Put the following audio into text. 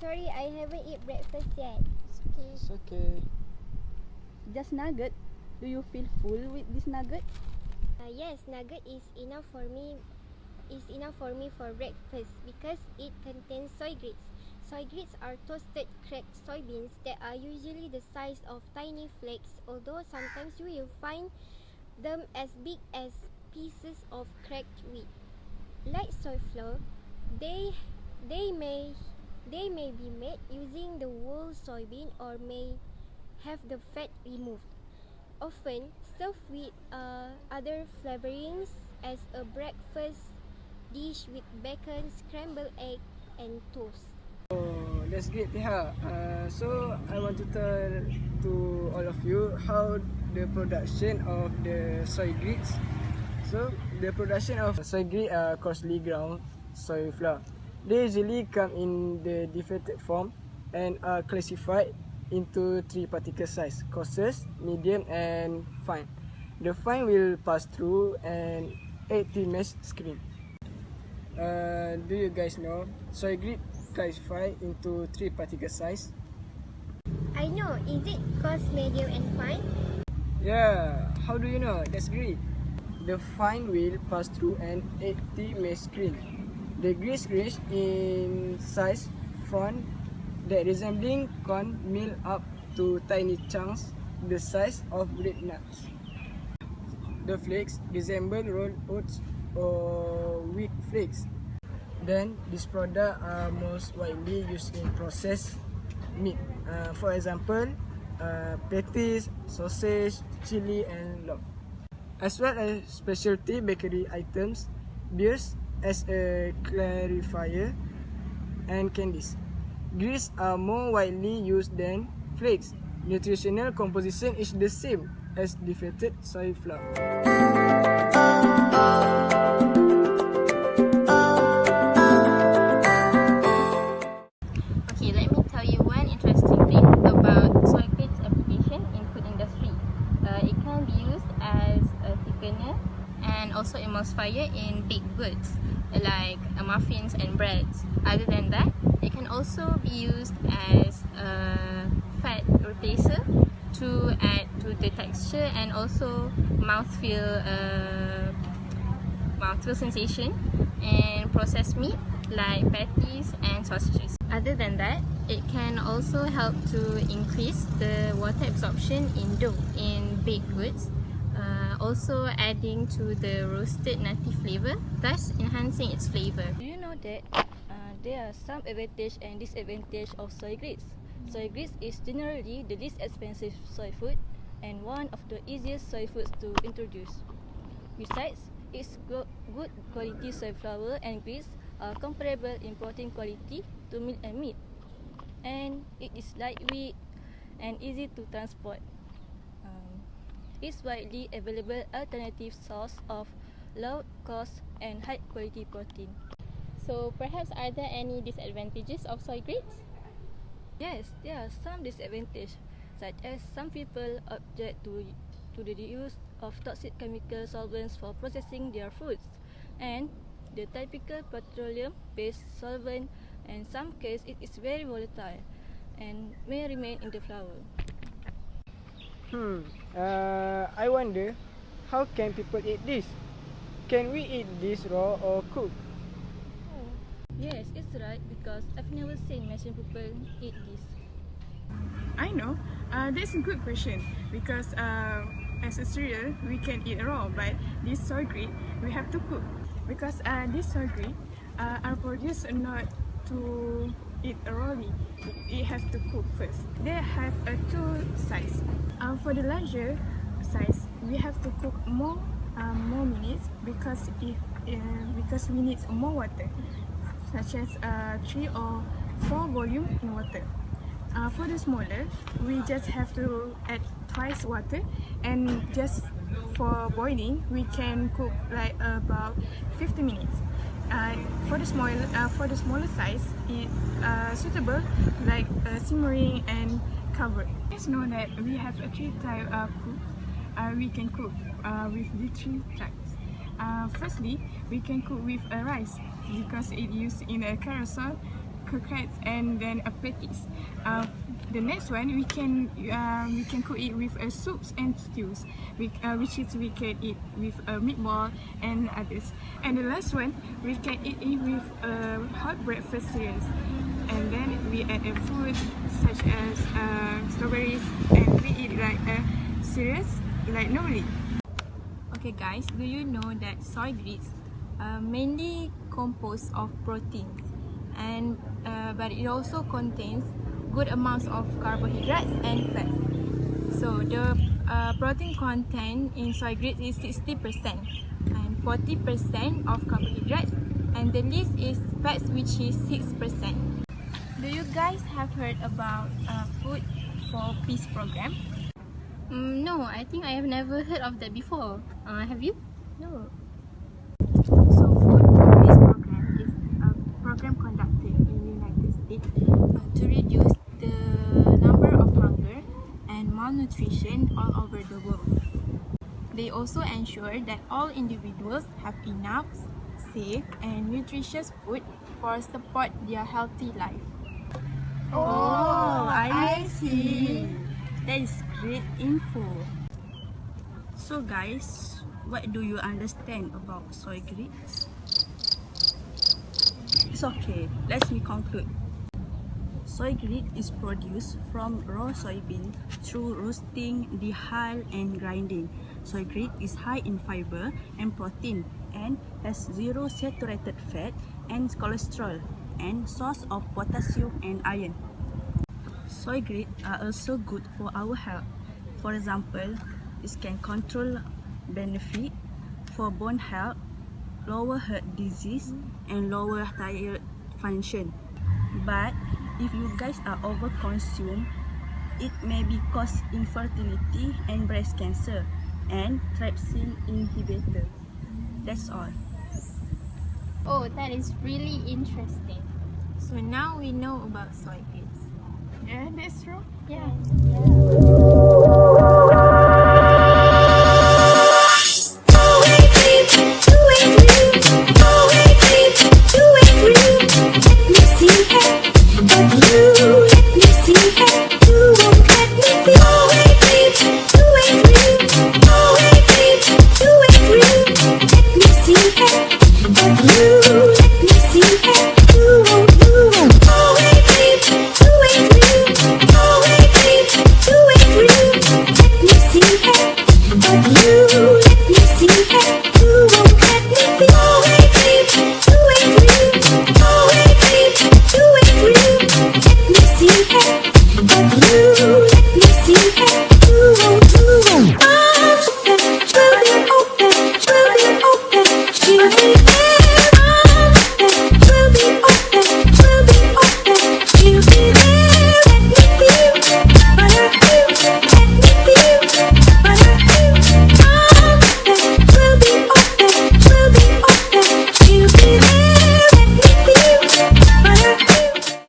sorry, I haven't eat breakfast yet. It's okay. Just nugget. Do you feel full with this nugget? Yes, nugget is enough for me. For breakfast because it contains soy grits. Soy grits are toasted cracked soybeans that are usually the size of tiny flakes, although sometimes you will find them as big as pieces of cracked wheat. Like soy flour, they they may they may be made using the whole soybean or may have the fat removed. Often served with other flavorings as a breakfast dish with bacon, scrambled egg, and toast. Oh, that's great to hear. So I want to tell to all of you how the production of the soy grits. So the production of soy grits are coarsely ground soy flour. They usually come in the deflated form and are classified into three particle size: coarse, medium, and fine. The fine will pass through an 80 mesh screen. Do you guys know soy grit classified into three particle size? I know, is it coarse, medium, and fine? Yeah, how do you know? That's great. The fine will pass through an 80 mesh screen. The grits range in size from that resembling corn meal up to tiny chunks the size of grape nuts. The flakes resemble rolled oats or wheat flakes. Then, these products are most widely used in processed meat. For example, patties, sausage, chili, and log. As well as specialty bakery items, beers as a clarifier, and candies. Grits are more widely used than flakes. Nutritional composition is the same as deflated soy flour. Okay, let me tell you one interesting thing about soy grits application in food industry. It can be used as a thickener and also emulsifier in baked goods like muffins and breads. Other than that, it can also be used as a fat replacer to add to the texture and also mouthfeel sensation in processed meat like patties and sausages. Other than that, it can also help to increase the water absorption in dough in baked goods, also adding to the roasted nutty flavor, thus enhancing its flavor. Do you know that there are some advantage and disadvantage of soy grits? Soy grits is generally the least expensive soy food and one of the easiest soy foods to introduce. Besides, its good quality soy flour and grits are comparable in protein quality to milk and meat, and it is lightweight and easy to transport. It's widely available alternative source of low cost and high quality protein. So perhaps are there any disadvantages of soy grits? Yes, there are some disadvantages, such as some people object to the use of toxic chemical solvents for processing their foods, and the typical petroleum-based solvent, in some cases it is very volatile and may remain in the flour. I wonder, how can people eat this? Can we eat this raw or cooked? Yes, it's right because I've never seen Malaysian people eat this. I know. That's a good question because as a cereal we can eat raw, but this soy grit we have to cook because this soy grit are produced not to eat rawly. It has to cook first. They have a two size. For the larger size, we have to cook more minutes because because we need more water, such as 3 or 4 volume in water. For the smaller, we just have to add twice water, and just for boiling, we can cook like about 50 minutes. For the smaller size, it's suitable like simmering and covered. Let's know that we have a 3 type of cook. We can cook with the 3 types. Firstly, we can cook with rice because it used in a carousel croquettes, and then aperitifs. The next one we can cook it with soups and stews, which we can eat with meatball and others. And the last one we can eat it with hot breakfast cereals. And then we add a food such as strawberries, and we eat like cereals like normally. Okay guys, do you know that soy grits are mainly composed of proteins, and but it also contains good amounts of carbohydrates and fats. So the protein content in soy grits is 60% and 40% of carbohydrates, and the least is fats, which is 6%. Do you guys have heard about food for peace program? No, I think I have never heard of that before. Have you? No. So food for peace program is a program conducted in the United States to reduce the number of hunger and malnutrition all over the world. They also ensure that all individuals have enough, safe, and nutritious food for support their healthy life. Oh, I see. That is great info. So guys, what do you understand about soy grits? It's okay, let me conclude. Soy grit is produced from raw soybean through roasting, dehull, and grinding. Soy grit is high in fiber and protein and has zero saturated fat and cholesterol and source of potassium and iron. Soy grit are also good for our health. For example, it can control benefit for bone health, lower heart disease, and lower thyroid function. But if you guys are overconsumed, it may be cause infertility and breast cancer and trypsin inhibitor. That's all. Oh, that is really interesting. So now we know about soy grits. Yeah, that's true. Yeah. You